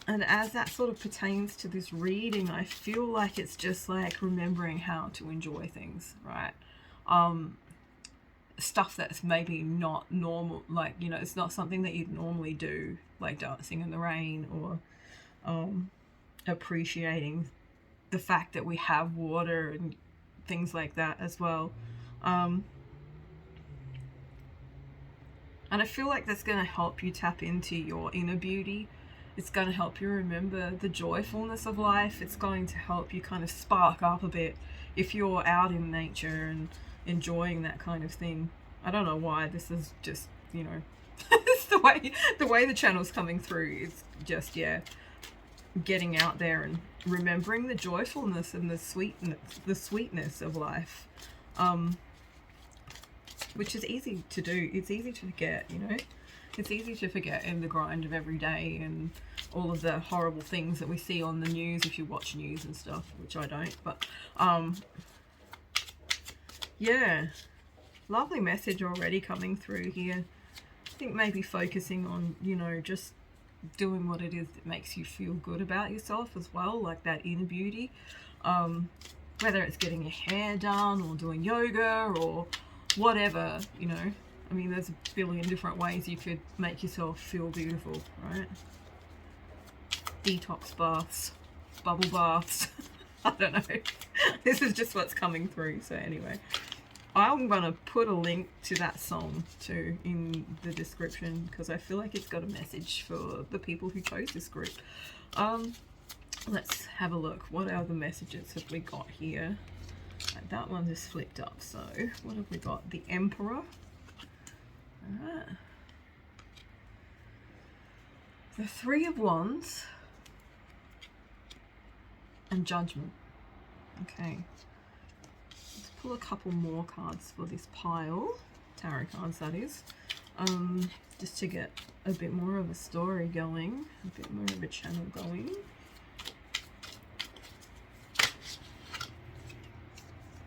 Speaker 1: And as that sort of pertains to this reading, I feel like it's just like remembering how to enjoy things, right? Stuff that's maybe not normal, like, it's not something that you'd normally do, like dancing in the rain, or appreciating the fact that we have water and things like that as well. And I feel like that's going to help you tap into your inner beauty. It's going to help you remember the joyfulness of life. It's going to help you kind of spark up a bit if you're out in nature and enjoying that kind of thing. I don't know why. This is just, it's the way the channel's coming through. It's just, getting out there and remembering the joyfulness and the sweetness of life, which is easy to do. It's easy to forget, It's easy to forget in the grind of every day and all of the horrible things that we see on the news, if you watch news and stuff, which I don't. But lovely message already coming through here. I think maybe focusing on, just doing what it is that makes you feel good about yourself as well, like that inner beauty. Whether it's getting your hair done or doing yoga or whatever, you know. I mean, there's a billion different ways you could make yourself feel beautiful, right? Detox baths, bubble baths. I don't know. This is just what's coming through. So anyway, I'm going to put a link to that song too in the description because I feel like it's got a message for the people who chose this group. Let's have a look. What other messages have we got here? That one just flipped up. So what have we got? The Emperor. The Three of Wands. And Judgment. Okay. Let's pull a couple more cards for this pile. Tarot cards, that is. Just to get a bit more of a story going. A bit more of a channel going.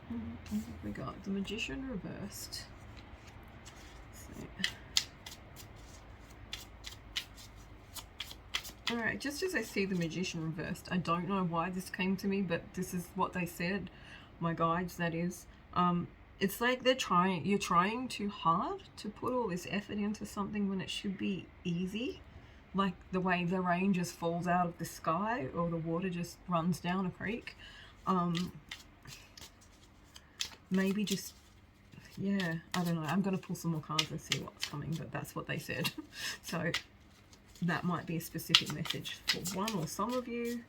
Speaker 1: What have we got? The Magician reversed. Alright, just as I see the Magician reversed, I don't know why this came to me, but this is what they said, my guides, that is. It's like you're trying too hard to put all this effort into something when it should be easy. Like the way the rain just falls out of the sky or the water just runs down a creek. Maybe just, yeah, I don't know. I'm going to pull some more cards and see what's coming, but that's what they said. So that might be a specific message for one or some of you.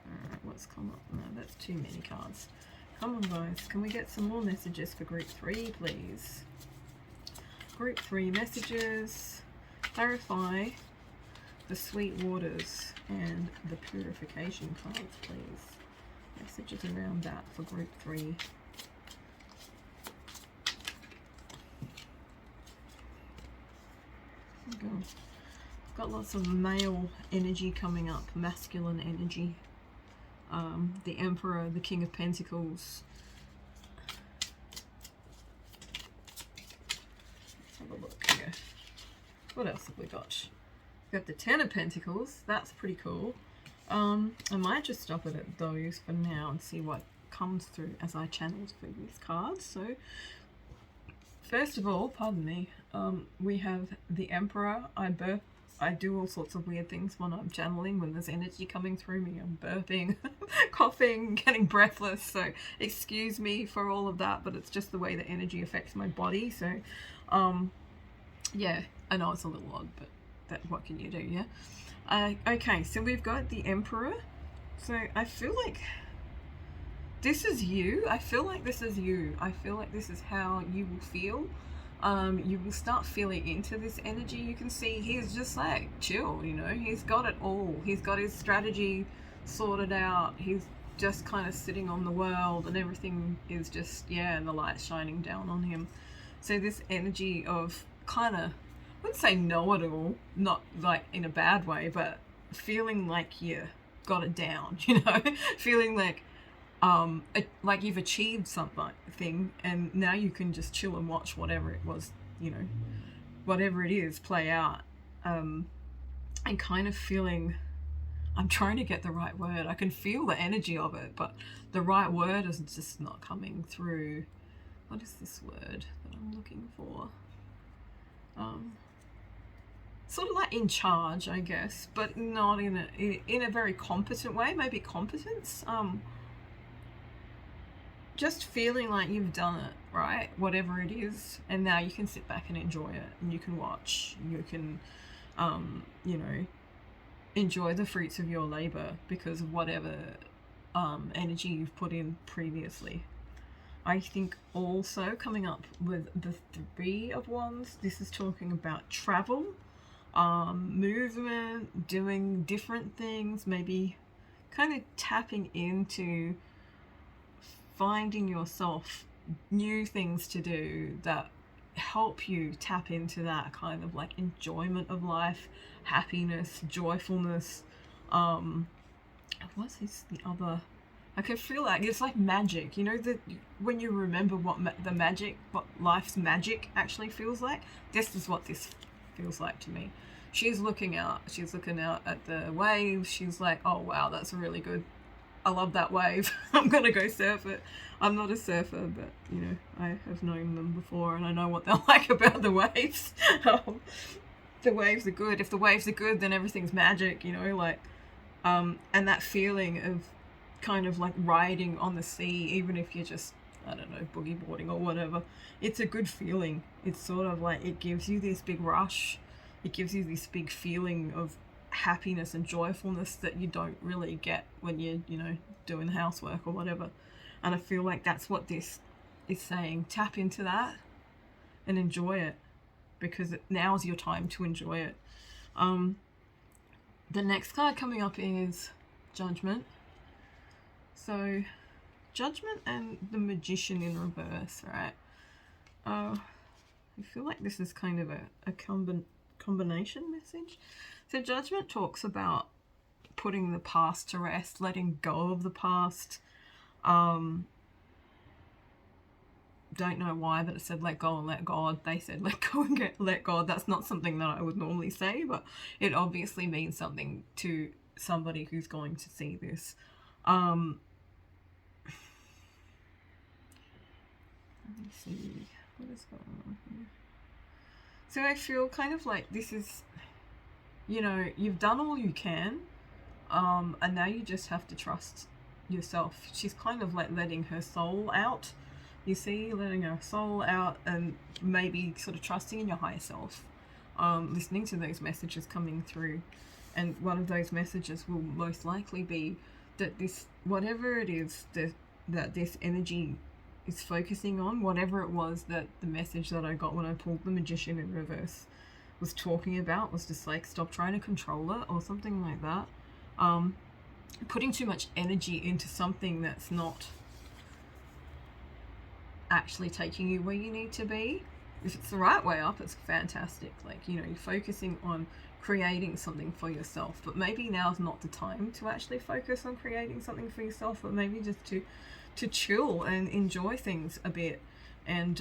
Speaker 1: Alright, what's come up? No, that's too many cards. Come on, guys. Can we get some more messages for group 3, please? Group 3 messages. Clarify the Sweet Waters and the Purification cards, please. Messages around that for group 3. Got lots of male energy coming up, masculine energy. The Emperor, the King of Pentacles. Let's have a look here. What else have we got? We've got the Ten of Pentacles. That's pretty cool. I might just stop it at those for now and see what comes through as I channel through these cards. So, first of all, pardon me, we have the Emperor. I do all sorts of weird things when I'm channeling, when there's energy coming through me. I'm burping, coughing, getting breathless. So excuse me for all of that, but it's just the way the energy affects my body. So, yeah, I know it's a little odd, but what can you do, yeah? Okay, so we've got the Emperor. So I feel like this is you. I feel like this is you. I feel like this is how you will feel. You will start feeling into this energy. You can see he's just like chill, you know. He's got it all. He's got his strategy sorted out. He's just kind of sitting on the world and everything is just, yeah, and the light's shining down on him. So this energy of kind of, I wouldn't say know-it-all, not like in a bad way, but feeling like you got it down, you know, feeling like you've achieved something and now you can just chill and watch whatever it was, you know, whatever it is play out, and kind of feeling, I'm trying to get the right word, I can feel the energy of it, but the right word is just not coming through. What is this word that I'm looking for? Sort of like in charge, I guess, but not in a very competent way. Maybe competence. Just feeling like you've done it, right? Whatever it is, and now you can sit back and enjoy it, and you can watch. You can, you know, enjoy the fruits of your labor because of whatever energy you've put in previously. I think also coming up with the Three of Wands, this is talking about travel, movement, doing different things, maybe kind of tapping into finding yourself new things to do that help you tap into that kind of like enjoyment of life, happiness, joyfulness. What's this, the other? I can feel like it's like magic, you know, that when you remember what life's magic actually feels like, this is what this feels like to me. She's looking out at the waves. She's like, oh wow, that's really good. I love that wave. I'm gonna go surf it. I'm not a surfer, but you know, I have known them before and I know what they're like about the waves. The waves are good. If the waves are good, then everything's magic, you know, like, and that feeling of kind of like riding on the sea, even if you're just, I don't know, boogie boarding or whatever, it's a good feeling. It's sort of like, it gives you this big rush. It gives you this big feeling of happiness and joyfulness that you don't really get when you're, you know, doing housework or whatever. And I feel like that's what this is saying. Tap into that and enjoy it, because now's your time to enjoy it. The next card coming up is Judgment. So Judgment and the Magician in reverse, right? I feel like this is kind of a combination message. So Judgment talks about putting the past to rest, letting go of the past. Don't know why, but it said let go and let God. They said let go and let God. That's not something that I would normally say, but it obviously means something to somebody who's going to see this. Let me see what is going on here. So I feel kind of like this is, you know, you've done all you can, and now you just have to trust yourself. She's kind of like letting her soul out, you see, letting her soul out, and maybe sort of trusting in your higher self, listening to those messages coming through. And one of those messages will most likely be that this, whatever it is that this energy is focusing on, whatever it was that the message that I got when I pulled the Magician in reverse was talking about, was just like, stop trying to control it or something like that. Putting too much energy into something that's not actually taking you where you need to be. If it's the right way up, it's fantastic. Like, you know, you're focusing on creating something for yourself, but maybe now's not the time to actually focus on creating something for yourself, but maybe just to chill and enjoy things a bit, and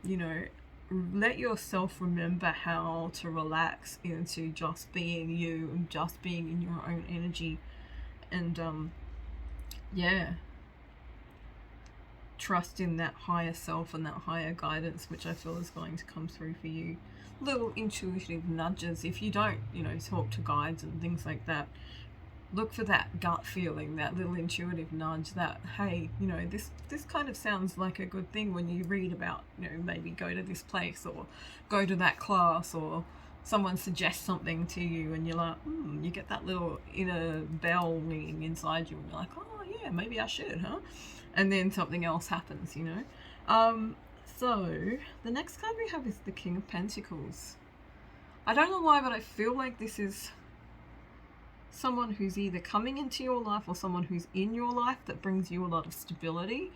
Speaker 1: you know, let yourself remember how to relax into just being you and just being in your own energy, and yeah, trust in that higher self and that higher guidance, which I feel is going to come through for you. Little intuitive nudges. If you don't, you know, talk to guides and things like that, look for that gut feeling, that little intuitive nudge that, hey, you know, this kind of sounds like a good thing when you read about, you know, maybe go to this place or go to that class, or someone suggests something to you and you're like, you get that little inner bell ringing inside you and you're like, oh yeah, maybe I should, huh? And then something else happens, you know. So the next card we have is the King of Pentacles. I don't know why, but I feel like this is someone who's either coming into your life or someone who's in your life that brings you a lot of stability,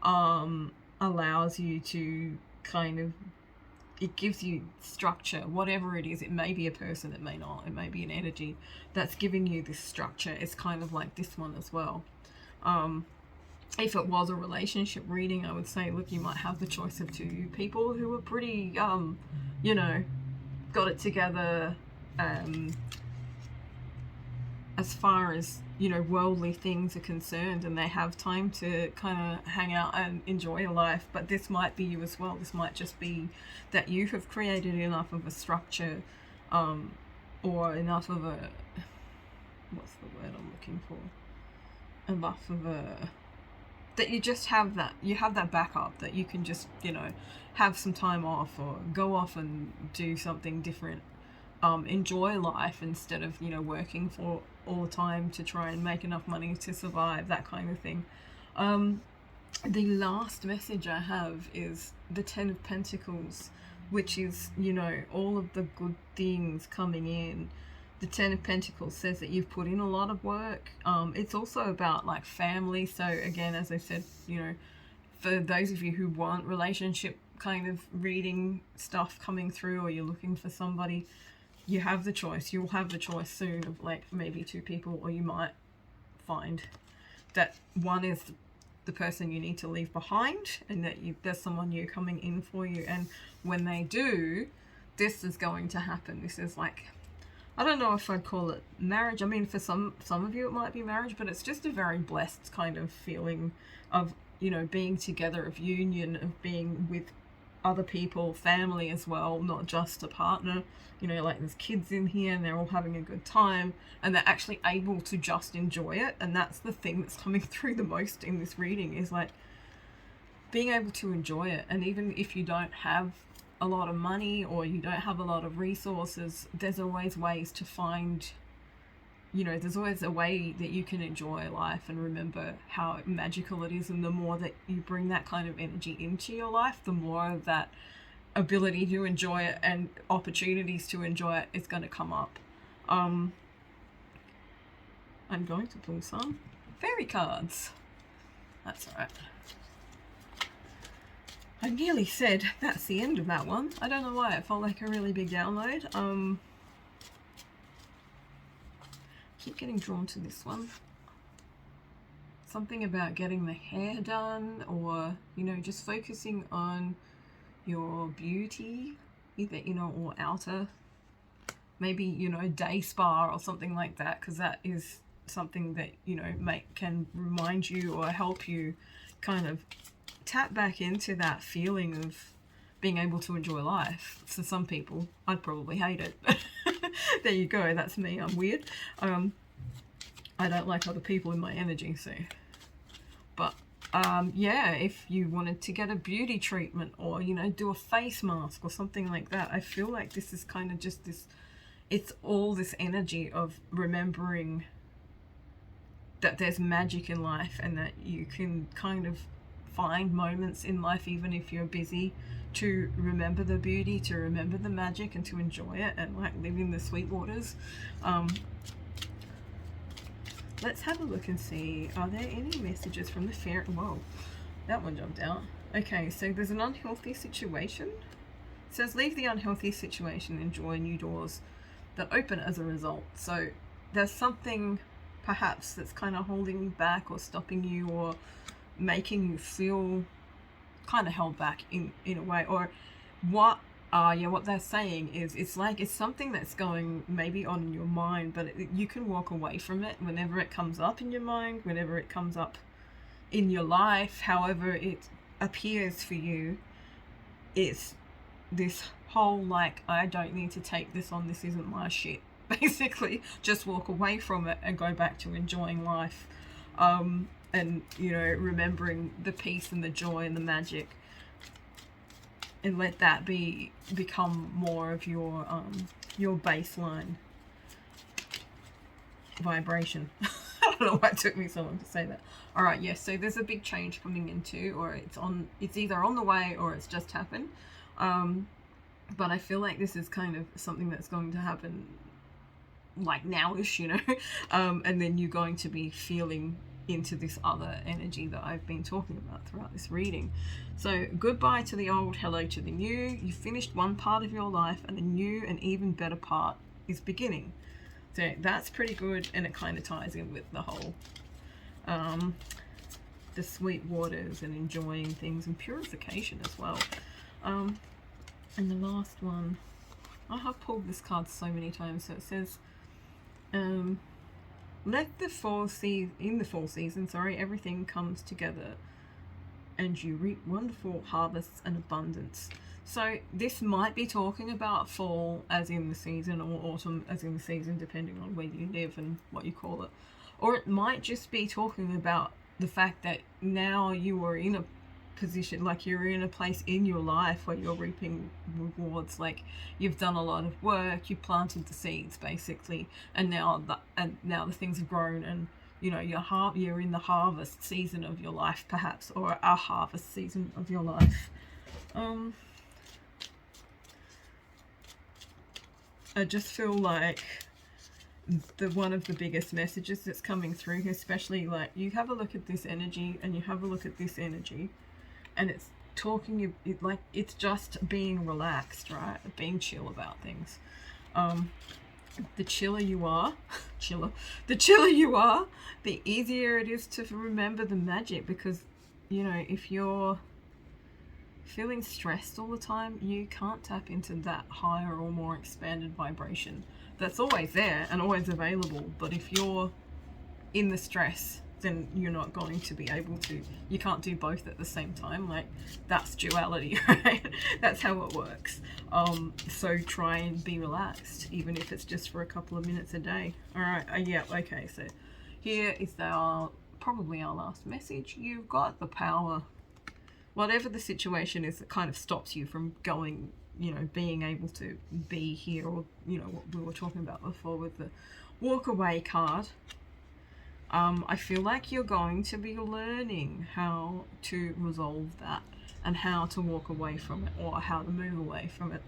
Speaker 1: allows you to kind of, it gives you structure, whatever it is. It may be a person, it may not, it may be an energy that's giving you this structure. It's kind of like this one as well. If it was a relationship reading, I would say, look, you might have the choice of two people who are pretty, you know, got it together, as far as, you know, worldly things are concerned, and they have time to kind of hang out and enjoy life. But this might be you as well. This might just be that you have created enough of a structure, or enough of a, what's the word I'm looking for? Enough of a, that you just have that, you have that backup, that you can just, you know, have some time off or go off and do something different. Enjoy life instead of, you know, working for all the time to try and make enough money to survive, that kind of thing. The last message I have is the Ten of Pentacles, which is, you know, all of the good things coming in. The Ten of Pentacles says that you've put in a lot of work. It's also about like family. So again, as I said, you know, for those of you who want relationship kind of reading stuff coming through, or you're looking for somebody, you have the choice. You'll have the choice soon of like maybe two people, or you might find that one is the person you need to leave behind, and that there's someone new coming in for you. And when they do, this is going to happen. This is like, I don't know if I'd call it marriage. I mean, for some of you it might be marriage, but it's just a very blessed kind of feeling of, you know, being together, of union, of being with other people, family as well, not just a partner. You know, like there's kids in here and they're all having a good time and they're actually able to just enjoy it. And that's the thing that's coming through the most in this reading, is like being able to enjoy it. And even if you don't have a lot of money or you don't have a lot of resources, there's always ways to find, you know, there's always a way that you can enjoy life and remember how magical it is. And the more that you bring that kind of energy into your life, the more of that ability to enjoy it and opportunities to enjoy it is going to come up. I'm going to pull some fairy cards. That's all right. I nearly said that's the end of that one. I don't know why, it felt like a really big download. Keep getting drawn to this one. Something about getting the hair done, or, you know, just focusing on your beauty, either inner or outer. Maybe, you know, day spa or something like that, because that is something that, you know, can remind you or help you kind of tap back into that feeling of being able to enjoy life. For some people, I'd probably hate it. There you go, that's me, I'm weird. I don't like other people in my energy, so. But yeah, if you wanted to get a beauty treatment or, you know, do a face mask or something like that, I feel like this is kind of just this, it's all this energy of remembering that there's magic in life and that you can kind of find moments in life, even if you're busy, to remember the beauty, to remember the magic, and to enjoy it and like live in the sweet waters. Let's have a look and see, are there any messages from the fairy? Whoa, that one jumped out. Okay, so there's an unhealthy situation. It says leave the unhealthy situation and enjoy new doors that open as a result. So there's something perhaps that's kind of holding you back or stopping you or making you feel kind of held back in a way. Or what they're saying is, it's like it's something that's going maybe on in your mind, but you can walk away from it whenever it comes up in your mind, whenever it comes up in your life, however it appears for you. It's this whole like, I don't need to take this on, this isn't my shit. Basically, just walk away from it and go back to enjoying life. And, you know, remembering the peace and the joy and the magic, and let that become more of your baseline vibration. I don't know why it took me so long to say that. All right, yes. So there's a big change coming into, or it's either on the way or it's just happened. But I feel like this is kind of something that's going to happen like nowish, you know, and then you're going to be feeling into this other energy that I've been talking about throughout this reading. So goodbye to the old, hello to the new. You finished one part of your life and a new and even better part is beginning. So that's pretty good, and it kind of ties in with the whole the sweet waters and enjoying things and purification as well. And the last one, I have pulled this card so many times. So it says let the fall season, everything comes together and you reap wonderful harvests and abundance. So this might be talking about fall as in the season, or autumn as in the season, depending on where you live and what you call it. Or it might just be talking about the fact that now you are in a position, like you're in a place in your life where you're reaping rewards, like you've done a lot of work, you planted the seeds basically, and now the things have grown, and you know you're in the harvest season of your life, perhaps, or a harvest season of your life. I just feel like one of the biggest messages that's coming through, especially like you have a look at this energy and you have a look at this energy, and it's talking, like it's just being relaxed, right? Being chill about things. The chiller you are, the easier it is to remember the magic, because you know if you're feeling stressed all the time, you can't tap into that higher or more expanded vibration that's always there and always available. But if you're in the stress, then you're not going to be able to, you can't do both at the same time. Like, that's duality, right? That's how it works. So try and be relaxed, even if it's just for a couple of minutes a day. All right. Yeah. Okay. So here is probably our last message. You've got the power. Whatever the situation is that kind of stops you from going, being able to be here, or, what we were talking about before with the walk away card. I feel like you're going to be learning how to resolve that and how to walk away from it, or how to move away from it.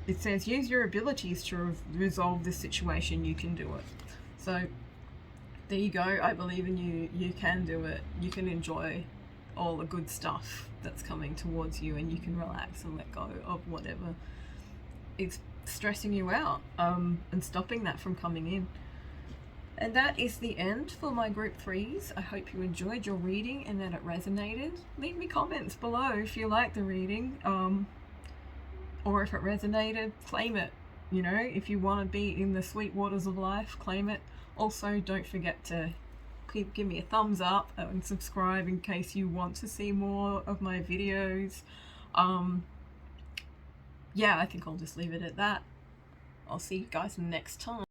Speaker 1: It says use your abilities to resolve this situation. You can do it. So there you go. I believe in you. You can do it. You can enjoy all the good stuff that's coming towards you, and you can relax and let go of whatever is stressing you out, and stopping that from coming in. And that is the end for my group 3s. I hope you enjoyed your reading and that it resonated. Leave me comments below if you like the reading, or if it resonated. Claim it. If you want to be in the sweet waters of life, claim it. Also, don't forget to give me a thumbs up and subscribe in case you want to see more of my videos. Yeah, I think I'll just leave it at that. I'll see you guys next time.